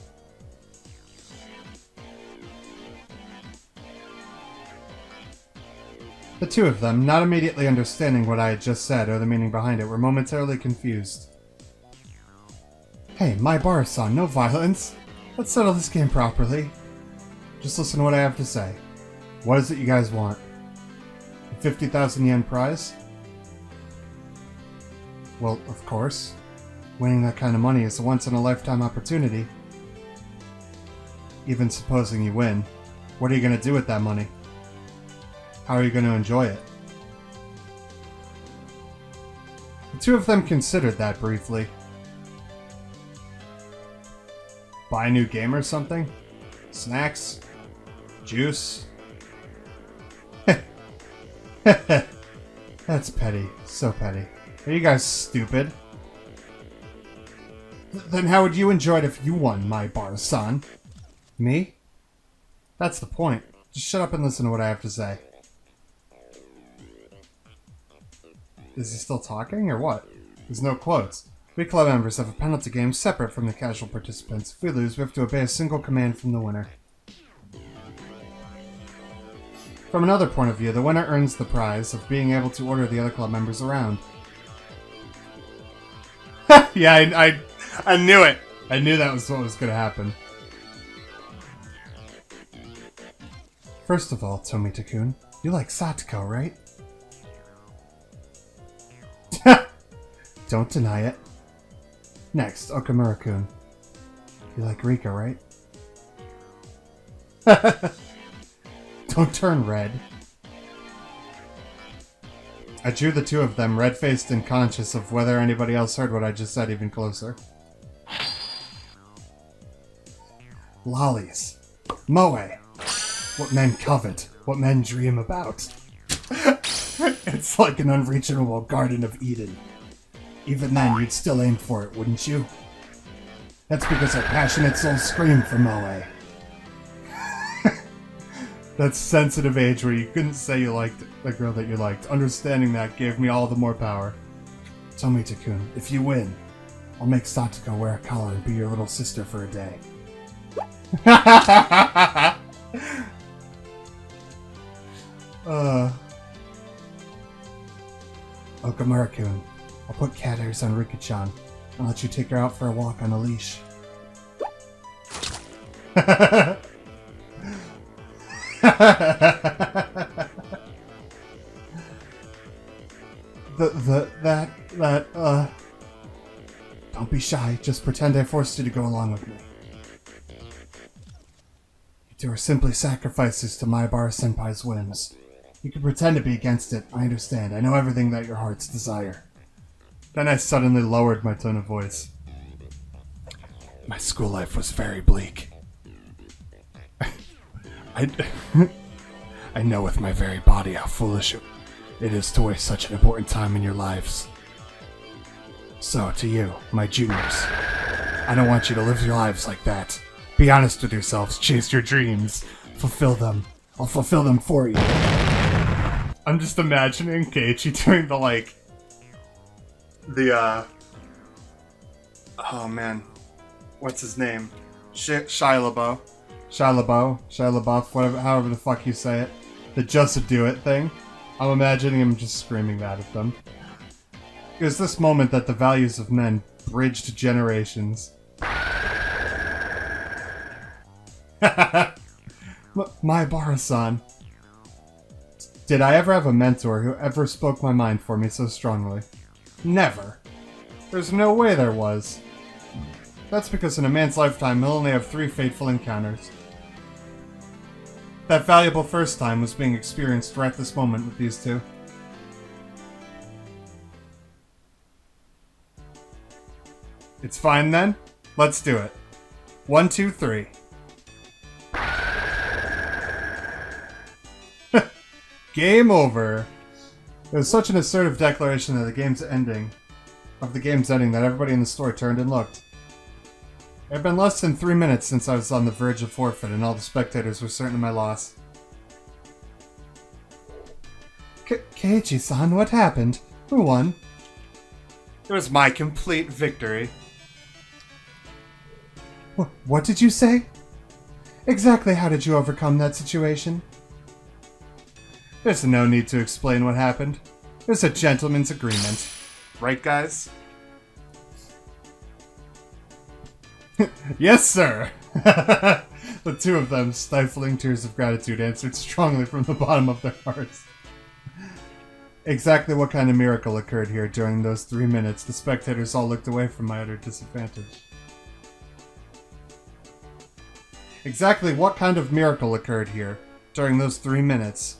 The two of them, not immediately understanding what I had just said or the meaning behind it, were momentarily confused. Hey, my bar-san, no violence. Let's settle this game properly. Just listen to what I have to say. What is it you guys want? A 50,000 yen prize? Well, of course. Winning that kind of money is a once-in-a-lifetime opportunity. Even supposing you win, what are you going to do with that money? How are you going to enjoy it? The two of them considered that briefly. Buy a new game or something? Snacks? Juice? That's petty. So petty. Are you guys stupid? Then how would you enjoy it if you won, my bar-san? Me? That's the point. Just shut up and listen to what I have to say. Is he still talking, or what? There's no quotes. We club members have a penalty game separate from the casual participants. If we lose, we have to obey a single command from the winner. From another point of view, the winner earns the prize of being able to order the other club members around. Yeah, I knew it! I knew that was what was going to happen. First of all, Tomita-kun, you like Satoko, right? Don't deny it. Next, Okamura-kun. You like Rika, right? Don't turn red. I drew the two of them, red-faced and conscious of whether anybody else heard what I just said, even closer. Lollies. Moe. What men covet. What men dream about. It's like an unreachable Garden of Eden. Even then, you'd still aim for it, wouldn't you? That's because our passionate souls scream for Moe. That sensitive age where you couldn't say you liked the girl that you liked. Understanding that gave me all the more power. Tomita-kun, if you win, I'll make Satoko wear a collar and be your little sister for a day. Okamura-kun, I'll put cat hairs on Rika-chan and let you take her out for a walk on a leash. Don't be shy, just pretend I forced you to go along with me. You two are simply sacrifices to my bar-senpai's whims. You can pretend to be against it, I understand. I know everything that your hearts desire. Then I suddenly lowered my tone of voice. My school life was very bleak. I know with my very body how foolish it is to waste such an important time in your lives. So, to you, my juniors, I don't want you to live your lives like that. Be honest with yourselves, chase your dreams, fulfill them. I'll fulfill them for you. I'm just imagining Keiichi doing oh man, what's his name? Shia LaBeouf, whatever, however the fuck you say it. The Just Do It thing. I'm imagining him just screaming that at them. It was this moment that the values of men bridged generations. My Bara-san. Did I ever have a mentor who ever spoke my mind for me so strongly? Never. There's no way there was. That's because in a man's lifetime, he'll only have 3 fateful encounters. That valuable first time was being experienced right this moment with these two. It's fine then? Let's do it. 1, 2, 3. Game over. It was such an assertive declaration of the game's ending that everybody in the store turned and looked. It had been less than 3 minutes since I was on the verge of forfeit, and all the spectators were certain of my loss. Keiichi-san, what happened? Who won? It was my complete victory. What did you say? Exactly how did you overcome that situation? There's no need to explain what happened. It was a gentleman's agreement. Right, guys? Yes, sir! The two of them, stifling tears of gratitude, answered strongly from the bottom of their hearts. Exactly what kind of miracle occurred here during those 3 minutes? The spectators all looked away from my utter disadvantage. Exactly what kind of miracle occurred here during those 3 minutes?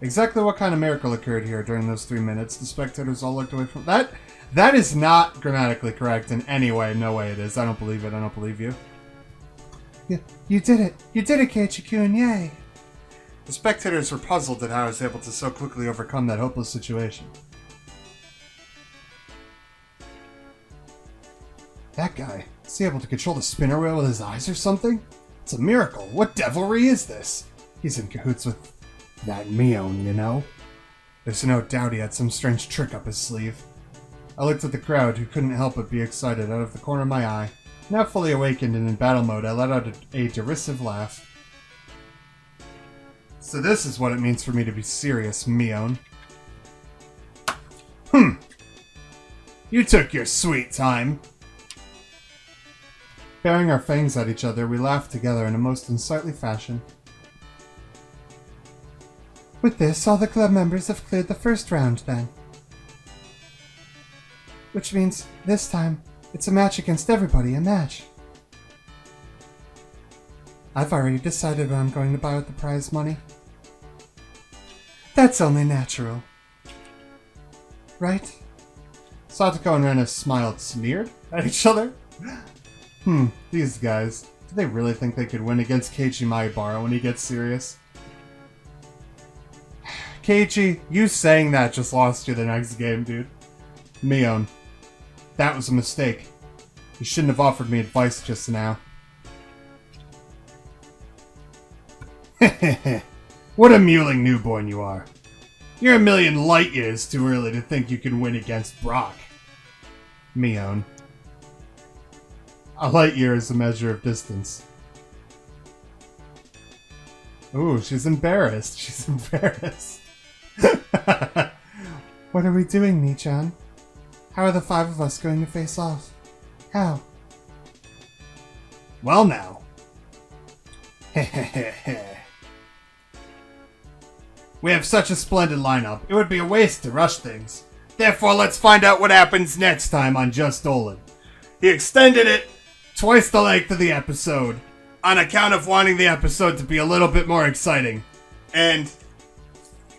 Exactly what kind of miracle occurred here during those 3 minutes? The spectators all looked away from... That is not grammatically correct in any way. No way it is. I don't believe it. I don't believe you. You did it. You did it, Keiichi-kun. Yay. The spectators were puzzled at how I was able to so quickly overcome that hopeless situation. That guy, is he able to control the spinner wheel with his eyes or something? It's a miracle. What devilry is this? He's in cahoots with that Mion, you know? There's no doubt he had some strange trick up his sleeve. I looked at the crowd, who couldn't help but be excited out of the corner of my eye. Now fully awakened and in battle mode, I let out a derisive laugh. So this is what it means for me to be serious, Mion. You took your sweet time. Baring our fangs at each other, we laughed together in a most unsightly fashion. With this, all the club members have cleared the first round, then. Which means, this time, it's a match against everybody, a match. I've already decided what I'm going to buy with the prize money. That's only natural. Right? Satoko and Rena smiled, sneered at each other. These guys. Do they really think they could win against Keiichi Maibara when he gets serious? Keiichi, you saying that just lost you the next game, dude. Mion. That was a mistake. You shouldn't have offered me advice just now. What a mewling newborn you are. You're a million light years too early to think you can win against Brock. Mion. A light year is a measure of distance. Ooh, she's embarrassed. She's embarrassed. What are we doing, Nichan? How are the 5 of us going to face off? How? Well now. We have such a splendid lineup. It would be a waste to rush things. Therefore, let's find out what happens next time on Just Dolan. He extended it twice the length of the episode on account of wanting the episode to be a little bit more exciting. And,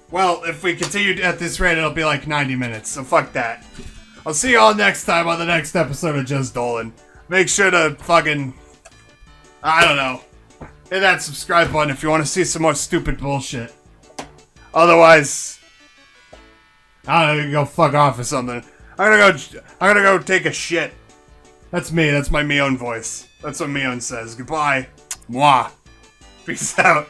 well, if we continue at this rate, it'll be like 90 minutes, so fuck that. I'll see you all next time on the next episode of Just Dolan. Make sure to fucking, I don't know, hit that subscribe button if you want to see some more stupid bullshit. Otherwise, I don't know, you can go fuck off or something. I'm gonna go take a shit. That's me, that's my Mion voice. That's what Mion says. Goodbye. Mwah. Peace out.